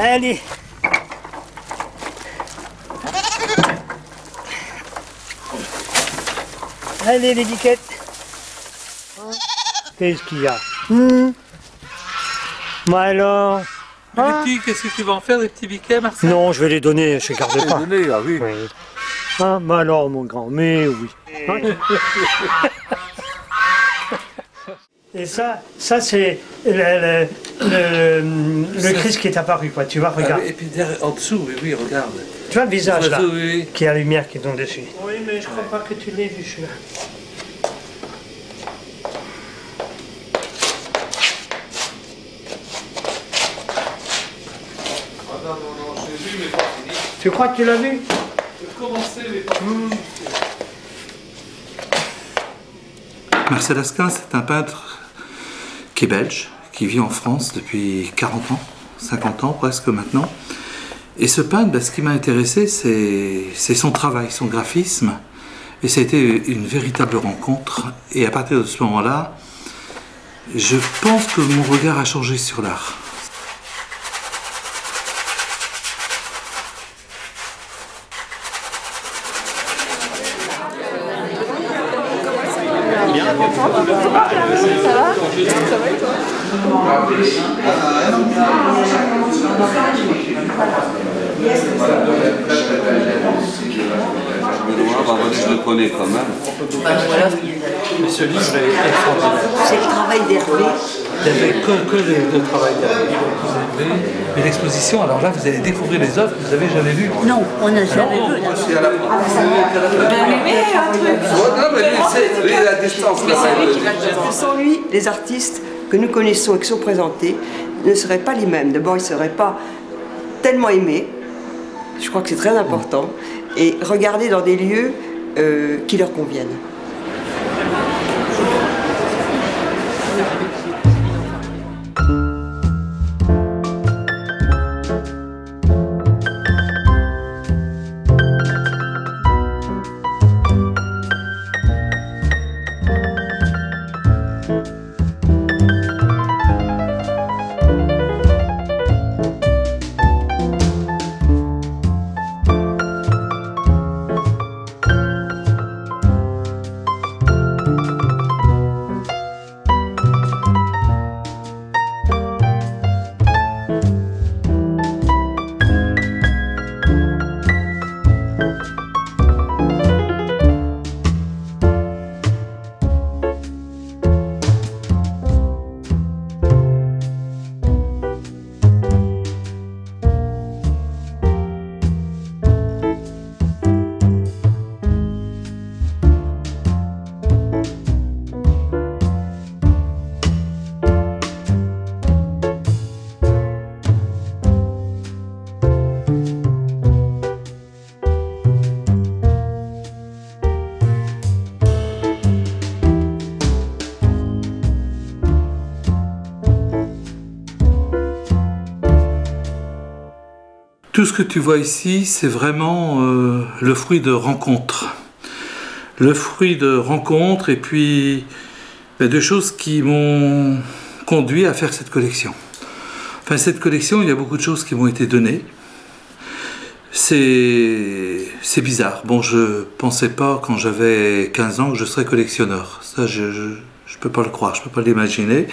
Allez. Allez les biquettes. Qu'est-ce qu'il y a? Bah alors. Les petits, qu'est-ce que tu vas en faire, des petits biquets, Marcel? Non, je vais les donner, je les garde pas. Donner, ah oui. Oui. Ah, bah alors mon grand, mais oui. Et ça c'est le Christ qui est apparu, quoi. Tu vois, regarde. Et puis derrière, en dessous, oui, regarde. Tu vois le visage là, Oui. qui a la lumière qui tombe dessus. Oui, mais je crois pas que tu l'aies vu, celui-là. Tu crois que tu l'as vu? Marcel Asquin, c'est un peintre qui est belge, qui vit en France depuis 40 ans, 50 ans presque maintenant. Et ce peintre, ce qui m'a intéressé, c'est son travail, son graphisme. Et ça a été une véritable rencontre. Et à partir de ce moment-là, je pense que mon regard a changé sur l'art. Je le connais quand même. Mais ce livre est extraordinaire. C'est le travail d'Hervé. Il n'y avait que le travail d'Hervé. Mais l'exposition, alors là, vous allez découvrir les œuvres que vous n'avez jamais vues. Non, on n'a jamais vu. Moi, je suis à la lui, la distance. Sans lui, les artistes que nous connaissons et qui sont présentés ne seraient pas les mêmes. D'abord, ils ne seraient pas tellement aimés. Je crois que c'est très important. Et regarder dans des lieux qui leur conviennent. Tout ce que tu vois ici, c'est vraiment le fruit de rencontres. Le fruit de rencontres et puis de choses qui m'ont conduit à faire cette collection. Enfin, cette collection, il y a beaucoup de choses qui m'ont été données. C'est bizarre. Bon, je pensais pas quand j'avais 15 ans que je serais collectionneur. Ça, je peux pas le croire, je peux pas l'imaginer.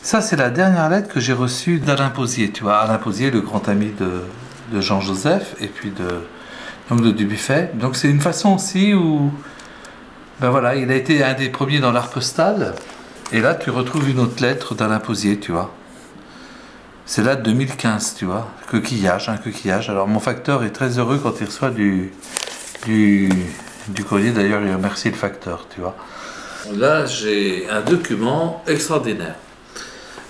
Ça, c'est la dernière lettre que j'ai reçue d'Alain Posier. Tu vois, Alain Posier, le grand ami de Jean-Joseph et puis de Dubuffet. Donc, c'est une façon aussi où, ben voilà, il a été un des premiers dans l'art postal. Et là, tu retrouves une autre lettre d'Alain Posier, tu vois. C'est là de 2015, tu vois. Coquillage, un coquillage. Alors, mon facteur est très heureux quand il reçoit du courrier. D'ailleurs, il remercie le facteur, tu vois. Là, j'ai un document extraordinaire.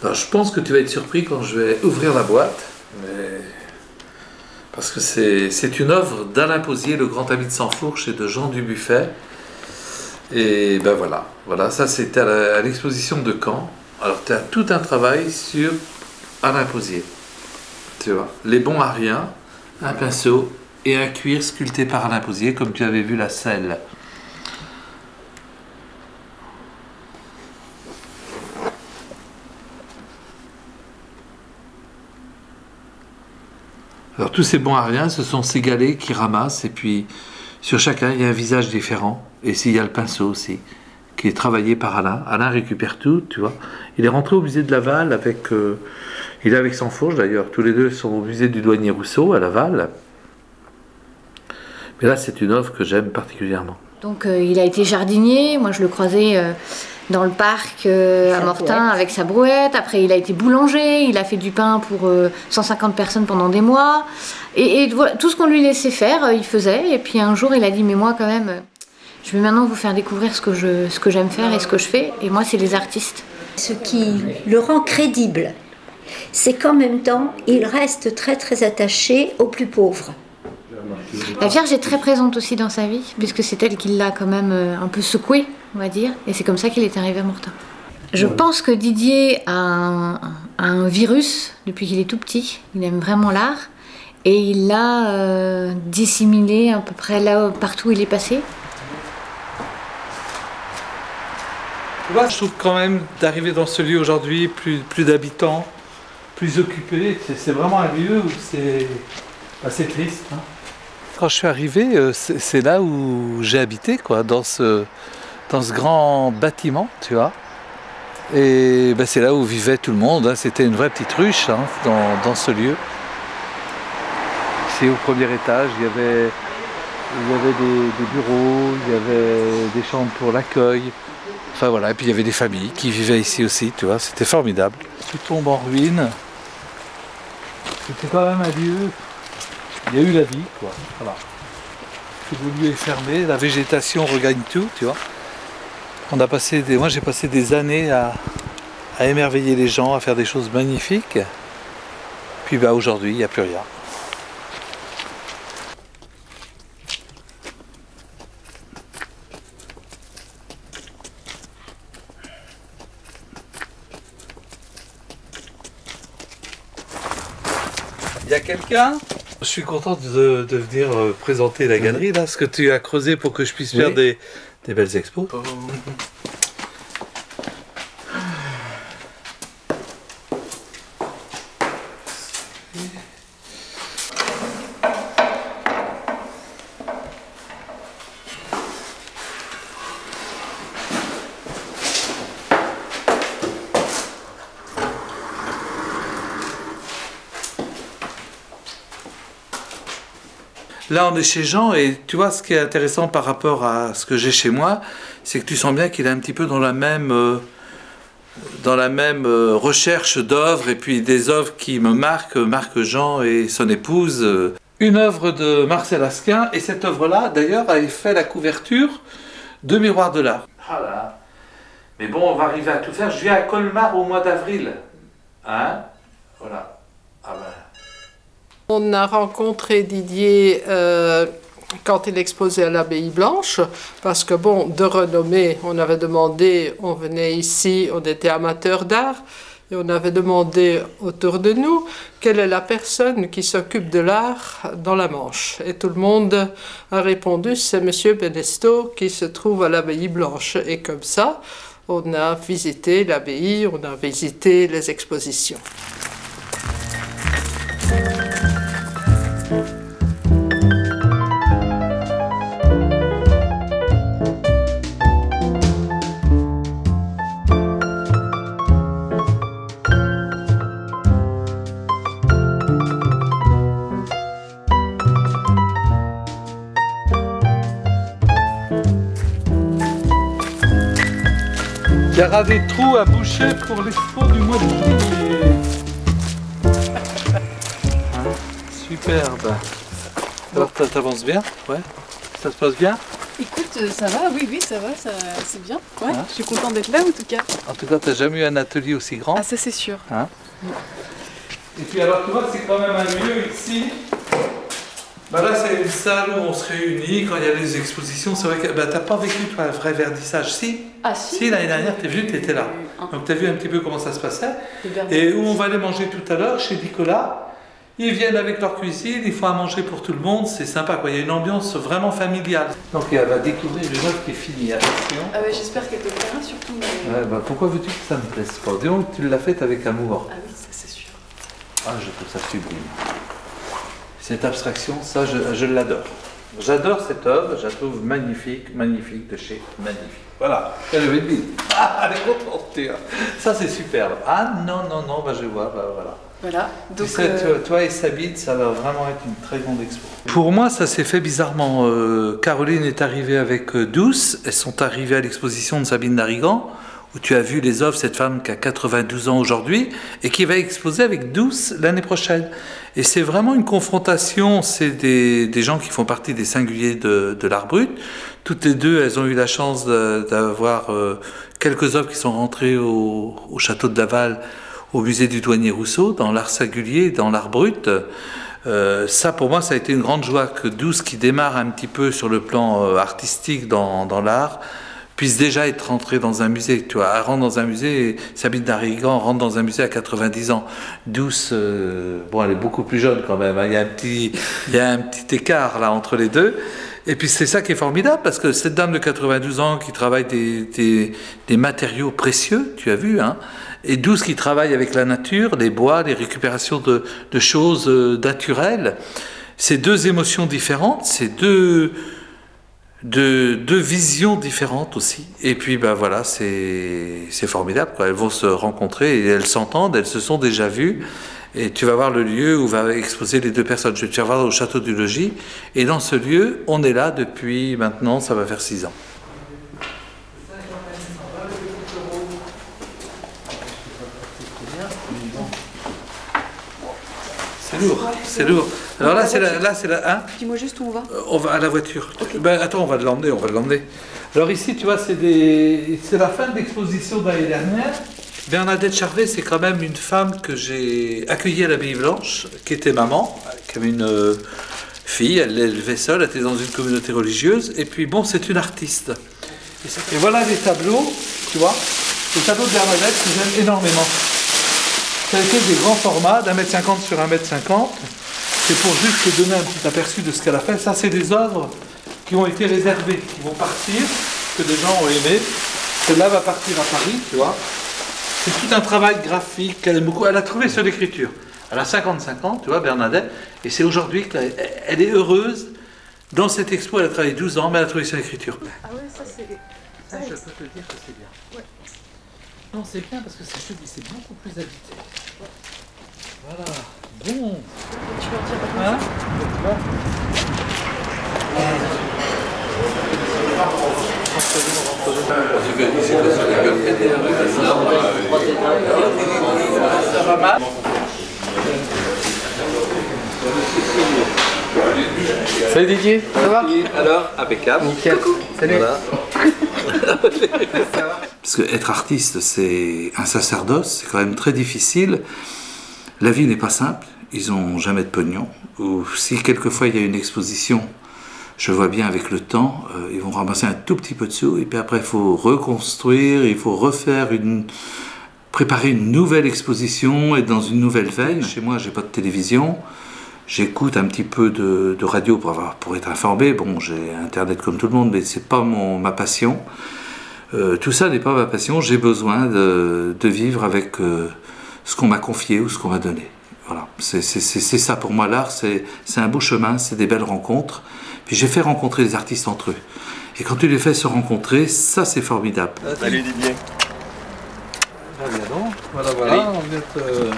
Alors, je pense que tu vas être surpris quand je vais ouvrir la boîte, parce que c'est une œuvre d'Alain Posier, le grand ami de Sansfourche, et de Jean Dubuffet. Et ben voilà, ça c'était à l'exposition de Caen. Alors tu as tout un travail sur Alain Posier, tu vois, les bons à rien, un pinceau et un cuir sculpté par Alain Posier, comme tu avais vu la selle. Alors tous ces bons à rien, ce sont ces galets qui ramassent, et puis sur chacun il y a un visage différent. Et ici il y a le pinceau aussi, qui est travaillé par Alain. Alain récupère tout, tu vois. Il est rentré au musée de Laval avec... il est avec Sansfourche d'ailleurs, tous les deux sont au musée du Douanier Rousseau à Laval. Mais là c'est une œuvre que j'aime particulièrement. Donc il a été jardinier, moi je le croisais dans le parc à Mortain avec sa brouette. Après il a été boulanger, il a fait du pain pour 150 personnes pendant des mois. Et voilà, tout ce qu'on lui laissait faire, il faisait. Et puis un jour il a dit mais moi quand même, je vais maintenant vous faire découvrir ce que j'aime faire et ce que je fais. Et moi c'est les artistes. Ce qui le rend crédible, c'est qu'en même temps il reste très très attaché aux plus pauvres. La Vierge est très présente aussi dans sa vie, puisque c'est elle qui l'a quand même un peu secoué, on va dire, et c'est comme ça qu'il est arrivé à Mortain. Je pense que Didier a un virus depuis qu'il est tout petit, il aime vraiment l'art, et il l'a dissimulé à peu près là, partout où il est passé. Tu vois, je trouve quand même d'arriver dans ce lieu aujourd'hui, plus d'habitants, plus occupé, c'est vraiment un lieu où c'est assez triste. Hein. Quand je suis arrivé, c'est là où j'ai habité, quoi, dans ce grand bâtiment, tu vois. Et ben, c'est là où vivait tout le monde, hein. C'était une vraie petite ruche, hein, dans ce lieu. Ici, au premier étage, il y avait des bureaux, il y avait des chambres pour l'accueil. Enfin voilà, et puis il y avait des familles qui vivaient ici aussi, tu vois, c'était formidable. Tout tombe en ruine. C'était quand même un lieu... Il y a eu la vie, quoi. Voilà. Tout le lieu est fermé, la végétation regagne tout, tu vois. Moi, j'ai passé des années à émerveiller les gens, à faire des choses magnifiques. Puis bah, aujourd'hui, il n'y a plus rien. Il y a quelqu'un ? Je suis content de venir présenter la galerie, là, ce que tu as creusé pour que je puisse faire des belles expos. Là, on est chez Jean et tu vois, ce qui est intéressant par rapport à ce que j'ai chez moi, c'est que tu sens bien qu'il est un petit peu dans la même recherche d'œuvres et puis des œuvres qui me marquent Jean et son épouse. Une œuvre de Marcel Asquin et cette œuvre-là, d'ailleurs, a fait la couverture de Miroir de l'Art. Ah là. Mais bon, on va arriver à tout faire. Je viens à Colmar au mois d'avril. Hein? Voilà. Ah ben... On a rencontré Didier quand il exposait à l'Abbaye Blanche, parce que bon, de renommée, on avait demandé, on venait ici, on était amateurs d'art, et on avait demandé autour de nous quelle est la personne qui s'occupe de l'art dans la Manche. Et tout le monde a répondu, c'est Monsieur Benesto qui se trouve à l'Abbaye Blanche. Et comme ça, on a visité l'abbaye, on a visité les expositions. Il y aura des trous à boucher pour l'expo du mois de juillet. Superbe. Alors, t'avances bien? Ouais. Ça se passe bien? Écoute, ça va, oui, ça va, c'est bien. Ouais, hein? Je suis contente d'être là en tout cas. En tout cas, t'as jamais eu un atelier aussi grand? Ah, ça c'est sûr. Hein? Et puis alors, tu vois, c'est quand même un lieu ici. Bah là, c'est une salle où on se réunit quand il y a les expositions. C'est vrai que bah, t'as pas vécu, toi, un vrai vernissage. Si? Ah si? Si, l'année dernière, t'es venu, t'étais là. Donc t'as vu un petit peu comment ça se passait. Et où on va aller manger tout à l'heure, chez Nicolas. Ils viennent avec leur cuisine, ils font à manger pour tout le monde, c'est sympa quoi, il y a une ambiance vraiment familiale. Donc elle va découvrir une œuvre qui est finie, attention. Ah ouais, j'espère qu'elle te plaira surtout. Mais... Ouais, bah, pourquoi veux-tu que ça me plaise pas? Disons que tu l'as faite avec amour. Ah oui, ça c'est sûr. Ah, je trouve ça sublime. Cette abstraction, ça je l'adore. J'adore cette œuvre, je la trouve magnifique, magnifique de chez magnifique. Voilà, elle avait une bille. Ah, elle est contente, tu vois. Ça c'est superbe. Ah non, non, non, bah je vois, bah voilà. Voilà. Donc, Tu sais, toi et Sabine, ça va vraiment être une très grande expo. Pour moi, ça s'est fait bizarrement. Caroline est arrivée avec Douce. Elles sont arrivées à l'exposition de Sabine Darigan, où tu as vu les œuvres, cette femme qui a 92 ans aujourd'hui, et qui va exposer avec Douce l'année prochaine. Et c'est vraiment une confrontation. C'est des gens qui font partie des singuliers de l'art brut. Toutes les deux, elles ont eu la chance d'avoir quelques œuvres qui sont rentrées au château de Laval, au musée du Douanier Rousseau, dans l'art singulier, dans l'art brut. Ça, pour moi, ça a été une grande joie que Douce, qui démarre un petit peu sur le plan artistique dans l'art, puisse déjà être rentrée dans un musée. Tu vois, elle rentre dans un musée, et Sabine Darigan rentre dans un musée à 90 ans. Douce, bon, elle est beaucoup plus jeune quand même, hein. Il y a un petit écart là entre les deux. Et puis c'est ça qui est formidable, parce que cette dame de 92 ans qui travaille des matériaux précieux, tu as vu, hein, et Douce qui travaille avec la nature, les bois, les récupérations de choses naturelles, c'est deux émotions différentes, c'est deux visions différentes aussi. Et puis ben voilà, c'est formidable, quoi. Elles vont se rencontrer et elles s'entendent, elles se sont déjà vues. Et tu vas voir le lieu où va exposer les deux personnes. Je vais te faire voir au château du Logis. Et dans ce lieu, on est là depuis maintenant, ça va faire 6 ans. C'est lourd, c'est lourd. Alors là, c'est la, hein? Dis-moi juste où on va. On va à la voiture. Okay. Ben, attends, on va l'emmener, Alors ici, tu vois, c'est la fin de l'exposition de l'année dernière. Bernadette Charvet, c'est quand même une femme que j'ai accueillie à l'Abbaye Blanche, qui était maman, qui avait une fille, elle l'élevait seule, elle était dans une communauté religieuse, et puis bon, c'est une artiste. Et voilà les tableaux, tu vois, les tableaux de Bernadette que j'aime énormément. Ça a été des grands formats, d'1,50 m sur 1,50 m. C'est pour juste te donner un petit aperçu de ce qu'elle a fait. Ça, c'est des œuvres qui ont été réservées, qui vont partir, que des gens ont aimé. Celle-là va partir à Paris, tu vois. C'est tout un travail graphique qu'elle aime beaucoup. Elle a trouvé sur l'écriture. Elle a 55 ans, tu vois, Bernadette, et c'est aujourd'hui qu'elle est heureuse. Dans cette expo, elle a travaillé 12 ans, mais elle a trouvé sur l'écriture. Ah ouais, ça c'est... Ça, je peux te dire que c'est bien. Ouais. Non, c'est bien parce que c'est beaucoup plus habité. Voilà. Bon. Tu vas en dire Hein? Salut Didier, ça va? Alors, impeccable. Nickel. Salut. Voilà. Parce que être artiste, c'est un sacerdoce, c'est quand même très difficile. La vie n'est pas simple, ils n'ont jamais de pognon. Ou si quelquefois il y a une exposition, je vois bien avec le temps, ils vont ramasser un tout petit peu de sous, et puis après il faut reconstruire, il faut préparer une nouvelle exposition, et dans une nouvelle veine. Chez moi, j'ai pas de télévision, j'écoute un petit peu de radio pour être informé. Bon, j'ai Internet comme tout le monde, mais c'est pas ma passion. Tout ça n'est pas ma passion, j'ai besoin de vivre avec ce qu'on m'a confié ou ce qu'on m'a donné. Voilà, c'est ça pour moi l'art, c'est un beau chemin, c'est des belles rencontres. Puis j'ai fait rencontrer les artistes entre eux. Et quand tu les fais se rencontrer, ça c'est formidable. Salut Didier. Là, bien donc. Voilà, oui. On vient de...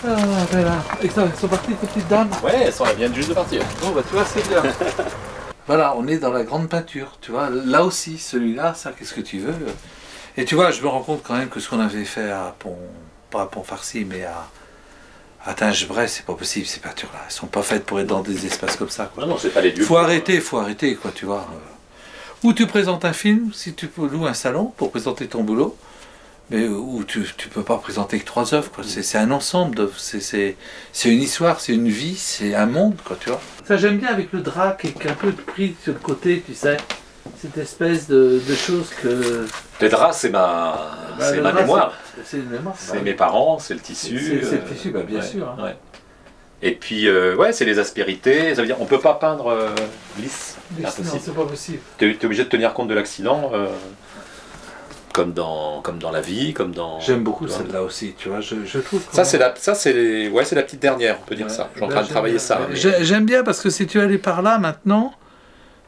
Ah, voilà. Et ça, elles sont parties, les petites dames? Ouais, elles viennent juste de partir. Bon, bah tu vois, c'est bien. Voilà, on est dans la grande peinture, tu vois. Là aussi, celui-là, ça, qu'est-ce que tu veux? Et tu vois, je me rends compte quand même que ce qu'on avait fait à pas à Pont-Farcy, mais à Tinge-Brest, c'est pas possible, ces peintures-là. Elles sont pas faites pour être dans des espaces comme ça, quoi. Non, c'est pas les dieux. Faut arrêter, quoi, tu vois. Ou tu présentes un film, si tu loues un salon pour présenter ton boulot, mais où tu peux pas présenter que 3 œuvres, quoi. C'est un ensemble d'œuvres, c'est une histoire, c'est une vie, c'est un monde, quoi, tu vois. Ça, j'aime bien avec le drap qui est un peu pris sur le côté, tu sais. Cette espèce de choses que... Les draps, c'est ma mémoire. C'est une mémoire. C'est mes parents, c'est le tissu. C'est le tissu, bah, bien sûr. Hein. Ouais. Et puis, ouais, c'est les aspérités. Ça veut dire on peut pas peindre lisse. Non, c'est pas possible. Tu es obligé de tenir compte de l'accident, comme dans la vie, comme dans... J'aime beaucoup celle-là aussi, tu vois, je trouve... Ça, c'est la petite dernière, on peut dire ça. Je suis en train de travailler ça. Mais... J'aime bien parce que si tu allais par là maintenant,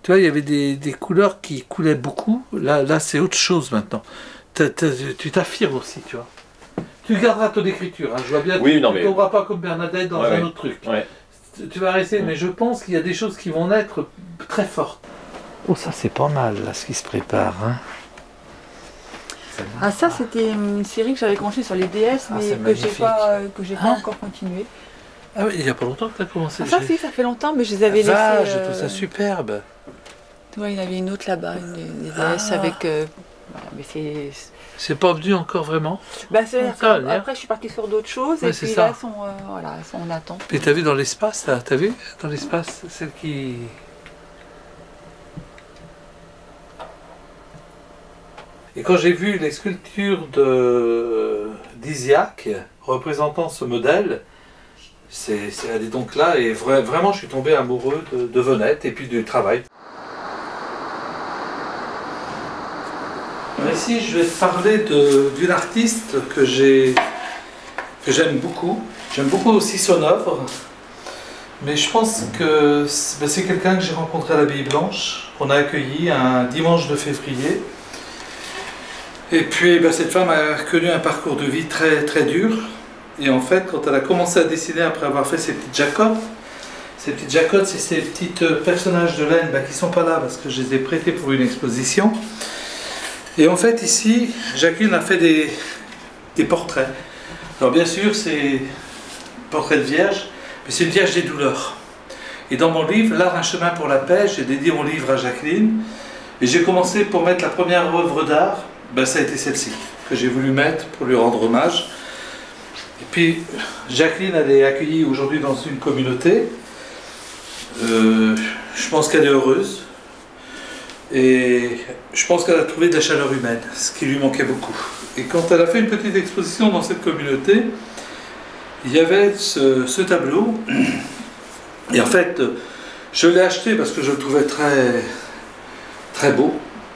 tu vois, il y avait des couleurs qui coulaient beaucoup. Là c'est autre chose maintenant. Tu t'affirmes aussi, tu vois. Tu garderas ton écriture, hein. Je vois bien, oui, tu ne tomberas pas comme Bernadette dans un autre truc. Ouais. Tu vas rester, mais je pense qu'il y a des choses qui vont naître très fortes. Oh, ça c'est pas mal, là, ce qui se prépare, hein. Ah, ça c'était une série que j'avais commencé sur les DS, mais que j'ai pas encore continué. Ah oui, il y a pas longtemps que tu as commencé. Ah, ça si, ça fait longtemps, mais je les avais laissés... Je trouve ça superbe. Ouais, il y en avait une autre là-bas, une DS avec... voilà, mais c'est pas venu encore vraiment. Bah, après, je suis partie sur d'autres choses, et puis là, voilà, on attend. Et t'as vu dans l'espace, t'as vu dans l'espace, celle qui... Et quand j'ai vu les sculptures d'Isiaque représentant ce modèle, elle est donc là, et vraiment je suis tombé amoureux de Venette et puis du travail. Ici, je vais te parler d'une artiste que j'aime beaucoup. J'aime beaucoup aussi son œuvre. Mais je pense que c'est quelqu'un que j'ai rencontré à l'Abbaye Blanche, qu'on a accueilli un dimanche de février. Et puis cette femme a connu un parcours de vie très, très dur. Et en fait, quand elle a commencé à dessiner après avoir fait ses petites jacottes, c'est ces petits personnages de laine qui ne sont pas là parce que je les ai prêtés pour une exposition. Et en fait, ici, Jacqueline a fait des portraits. Alors bien sûr, c'est portrait de vierge, mais c'est une vierge des douleurs. Et dans mon livre, L'art, un chemin pour la paix, j'ai dédié mon livre à Jacqueline. Et j'ai commencé pour mettre la première œuvre d'art, ça a été celle-ci, que j'ai voulu mettre pour lui rendre hommage. Et puis, Jacqueline, elle est accueillie aujourd'hui dans une communauté. Je pense qu'elle est heureuse. Et je pense qu'elle a trouvé de la chaleur humaine, ce qui lui manquait beaucoup. Et quand elle a fait une petite exposition dans cette communauté, il y avait ce tableau. Et en fait, je l'ai acheté parce que je le trouvais très, très beau.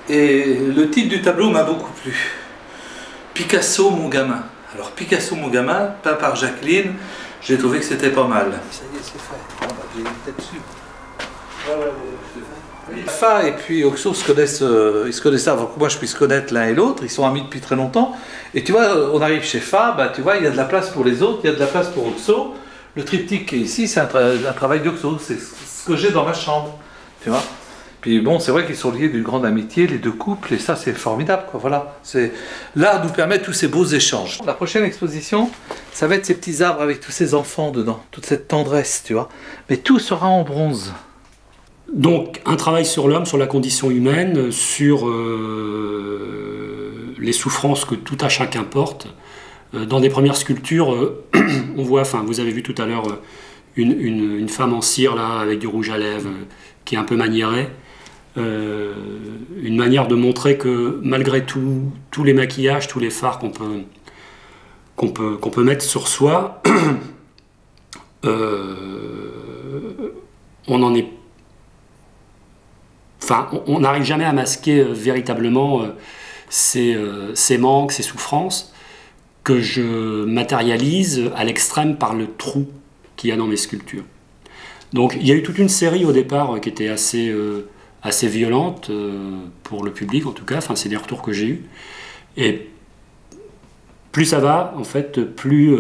Et le titre du tableau m'a beaucoup plu. Picasso, mon gamin. Alors Picasso, mon gamin, peint par Jacqueline, j'ai trouvé que c'était pas mal. Ça y est, c'est fait. J'ai une tête dessus. Fa et puis Oxo ils se connaissent avant que moi je puisse connaître l'un et l'autre, ils sont amis depuis très longtemps. Et tu vois, on arrive chez Fa, tu vois, il y a de la place pour les autres, il y a de la place pour Oxo. Le triptyque qui est ici, c'est un travail d'Oxo, c'est ce que j'ai dans ma chambre, tu vois. Puis bon, c'est vrai qu'ils sont liés d'une grande amitié, les deux couples, et ça c'est formidable, quoi, voilà. L'art nous permet tous ces beaux échanges. La prochaine exposition, ça va être ces petits arbres avec tous ces enfants dedans, toute cette tendresse, tu vois. Mais tout sera en bronze. Donc un travail sur l'homme, sur la condition humaine, sur les souffrances que tout à chacun porte. Dans des premières sculptures, on voit, vous avez vu tout à l'heure une femme en cire là, avec du rouge à lèvres, qui est un peu maniérée. Une manière de montrer que malgré tous les maquillages, tous les fards qu'on peut mettre sur soi, on n'arrive jamais à masquer véritablement ces manques, ces souffrances que je matérialise à l'extrême par le trou qu'il y a dans mes sculptures. Donc il y a eu toute une série au départ qui était assez violente pour le public en tout cas, c'est des retours que j'ai eus. Et plus ça va, en fait, plus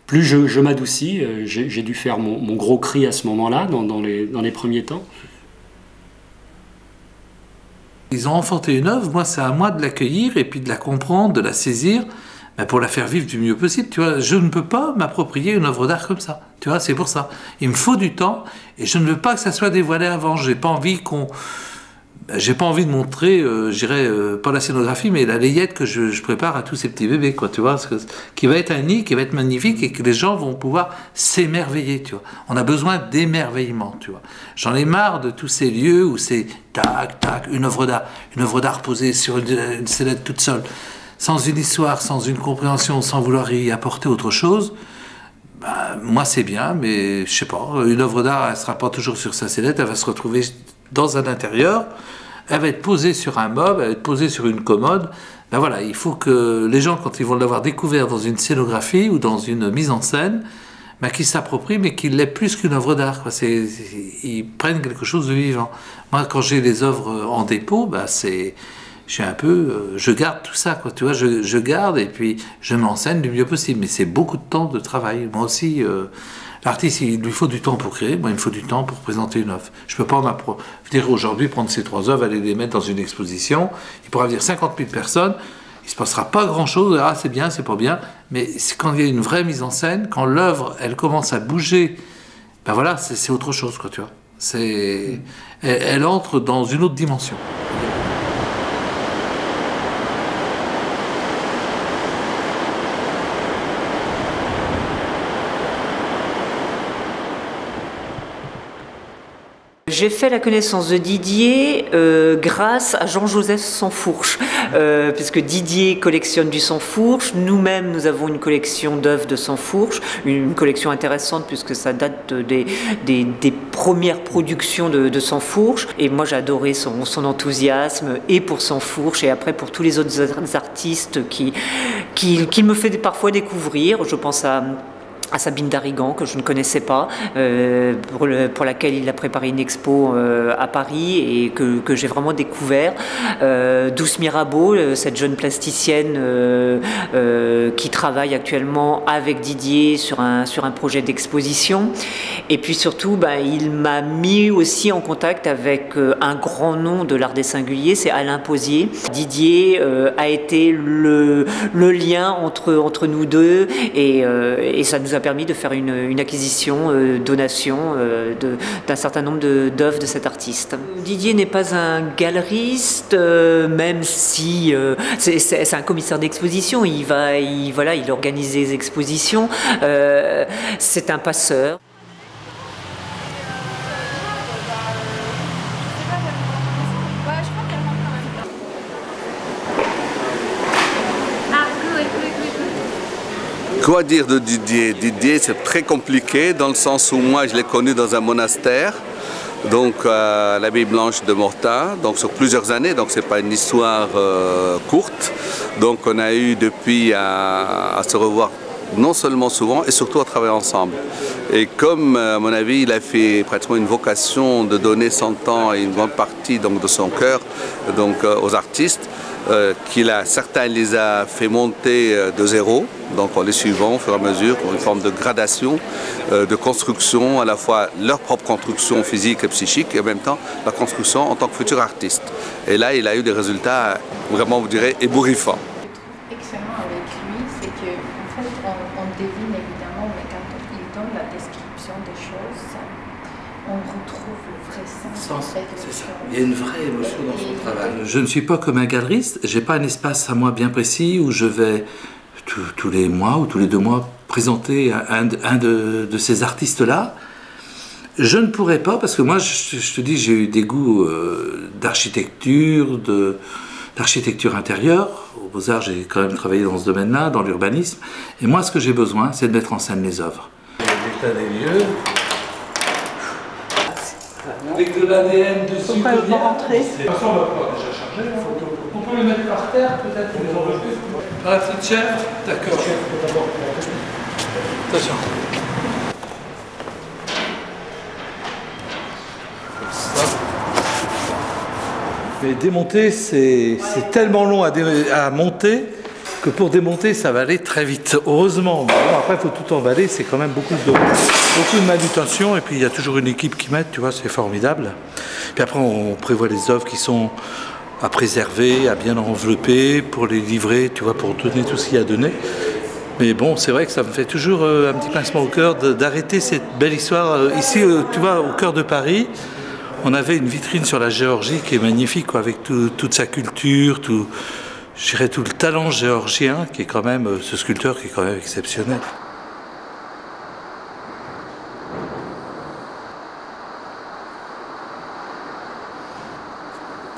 je m'adoucis. J'ai dû faire mon gros cri à ce moment-là, dans les premiers temps. Ils ont enfanté une œuvre, moi c'est à moi de l'accueillir et puis de la comprendre, de la saisir, pour la faire vivre du mieux possible. Tu vois, je ne peux pas m'approprier une œuvre d'art comme ça. Tu vois, c'est pour ça. Il me faut du temps et je ne veux pas que ça soit dévoilé avant. J'ai pas envie de montrer, pas la scénographie, mais la layette que je prépare à tous ces petits bébés, quoi. Tu vois, qui va être un nid, qui va être magnifique et que les gens vont pouvoir s'émerveiller. Tu vois, on a besoin d'émerveillement. Tu vois, j'en ai marre de tous ces lieux où c'est tac tac une œuvre d'art posée sur une sellette toute seule. Sans une histoire, sans une compréhension, sans vouloir y apporter autre chose, bah, moi c'est bien, mais je sais pas, une œuvre d'art, elle ne sera pas toujours sur sa sellette, elle va se retrouver dans un intérieur, elle va être posée sur un meuble, elle va être posée sur une commode. Ben voilà, il faut que les gens, quand ils vont l'avoir découvert dans une scénographie ou dans une mise en scène, ben, qu'ils s'approprient, mais qu'ils l'aient plus qu'une œuvre d'art. Ils prennent quelque chose de vivant. Moi, quand j'ai les œuvres en dépôt, ben, je garde tout ça, quoi, tu vois, je garde et puis je m'enseigne du mieux possible. Mais c'est beaucoup de temps de travail. Moi aussi, l'artiste, il lui faut du temps pour créer. Moi, il me faut du temps pour présenter une œuvre. Je ne peux pas dire aujourd'hui, prendre ces 3 œuvres, aller les mettre dans une exposition. Il pourra venir 50 000 personnes. Il ne se passera pas grand-chose. Ah, c'est bien, c'est pas bien. Mais quand il y a une vraie mise en scène, quand l'œuvre, elle commence à bouger, ben voilà, c'est autre chose, quoi, tu vois. Elle entre dans une autre dimension. J'ai fait la connaissance de Didier grâce à Jean-Joseph Sansfourche, puisque Didier collectionne du Sansfourche. Nous-mêmes, nous avons une collection d'œuvres de Sansfourche, une collection intéressante puisque ça date des premières productions de Sansfourche. Et moi, j'ai adoré son enthousiasme, et pour Sansfourche, et après pour tous les autres artistes qu'il me fait parfois découvrir. Je pense à Sabine Darrigan, que je ne connaissais pas, pour laquelle il a préparé une expo à Paris et que j'ai vraiment découvert. Douce Mirabeau, cette jeune plasticienne qui travaille actuellement avec Didier sur un projet d'exposition. Et puis surtout, il m'a mis aussi en contact avec un grand nom de l'art des singuliers, c'est Alain Posier. Didier a été le lien entre nous deux, et ça nous a permis de faire une acquisition, donation d'un certain nombre d'œuvres de cet artiste. Didier n'est pas un galeriste, même si c'est un commissaire d'exposition. Il organise des expositions. C'est un passeur. Quoi dire de Didier? Didier, c'est très compliqué dans le sens où moi, je l'ai connu dans un monastère, donc à l'abbaye Blanche de Morta, donc sur plusieurs années, donc c'est pas une histoire courte. Donc on a eu depuis à se revoir non seulement souvent, et surtout à travailler ensemble. Et comme, à mon avis, il a fait pratiquement une vocation de donner son temps et une grande partie donc, de son cœur donc, aux artistes, certains les a fait monter de zéro, donc en les suivant au fur et à mesure, pour une forme de gradation, de construction, à la fois leur propre construction physique et psychique, et en même temps la construction en tant que futur artiste. Et là, il a eu des résultats vraiment, vous direz, ébouriffants. Excellent avec lui, c'est qu'en fait, on devine évidemment, mais quand il donne la description des choses, on retrouve le vrai sens. C'est ça. Il y a une vraie émotion dans son travail. Je ne suis pas comme un galeriste, j'ai pas un espace à moi bien précis où je vais tous les mois ou tous les 2 mois présenter un de ces artistes-là. Je ne pourrais pas, parce que moi, je te dis, j'ai eu des goûts d'architecture, d'architecture intérieure. Aux Beaux-Arts, j'ai quand même travaillé dans ce domaine-là, dans l'urbanisme. Et moi, ce que j'ai besoin, c'est de mettre en scène les œuvres. L'état des lieux. Avec de l'ADN dessus. Pourquoi elle va rentrer? De toute façon, on va pouvoir déjà charger la photo. On peut le mettre par terre, peut-être, pour les enlever. Dans la petite chair? D'accord. Attention. Mais démonter, c'est tellement long à monter que pour démonter, ça va aller très vite. Heureusement. Bon, après, il faut tout emballer, c'est quand même beaucoup de manutention. Et puis, il y a toujours une équipe qui m'aide, tu vois, c'est formidable. Puis après, on prévoit les œuvres qui sont à préserver, à bien envelopper, pour les livrer, tu vois, pour donner tout ce qu'il y a à donner. Mais bon, c'est vrai que ça me fait toujours un petit pincement au cœur d'arrêter cette belle histoire. Ici, tu vois, au cœur de Paris, on avait une vitrine sur la Géorgie qui est magnifique, quoi, avec toute sa culture, je dirais tout le talent géorgien, qui est quand même, ce sculpteur qui est quand même exceptionnel.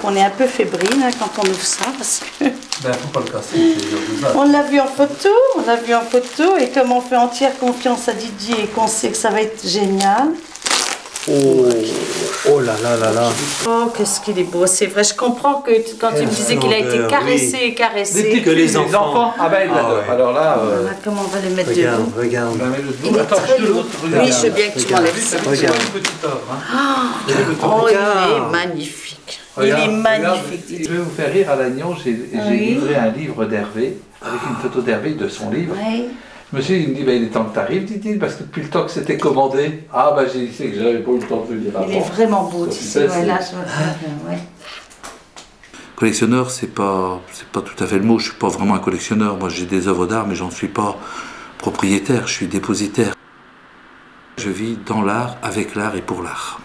On est un peu fébrile hein, quand on ouvre ça parce que... Ben, faut pas le casser, on l'a vu en photo, et comme on fait entière confiance à Didier et qu'on sait que ça va être génial. Oh là là là là. Oh, qu'est-ce qu'il est beau, c'est vrai. Je comprends que quand tu me disais qu'il a été caressé et caressé. Des que les enfants. Ah ben, alors là... Comment on va le mettre regarde, debout? regarde. On va mettre le Il dos. est Attends, très je te lourd. l'autre. Oui, je veux bien que tu m'enlèves ça. Regarde. Une petite œuvre. Oh, il est magnifique. Regarde, il est magnifique. Regarde, je vais vous faire rire à l'agneau. J'ai livré un livre d'Hervé, avec une photo d'Hervé de son livre. Oui. Monsieur, il me dit, il est temps que tu arrives, dit-il, parce que depuis le temps que c'était commandé, ah ben j'ai dit que j'avais pas eu le temps de le lire avant. Il est vraiment beau, tu sais, ouais, là, ouais. Collectionneur, c'est pas tout à fait le mot, je suis pas vraiment un collectionneur. Moi j'ai des œuvres d'art, mais j'en suis pas propriétaire, je suis dépositaire. Je vis dans l'art, avec l'art et pour l'art.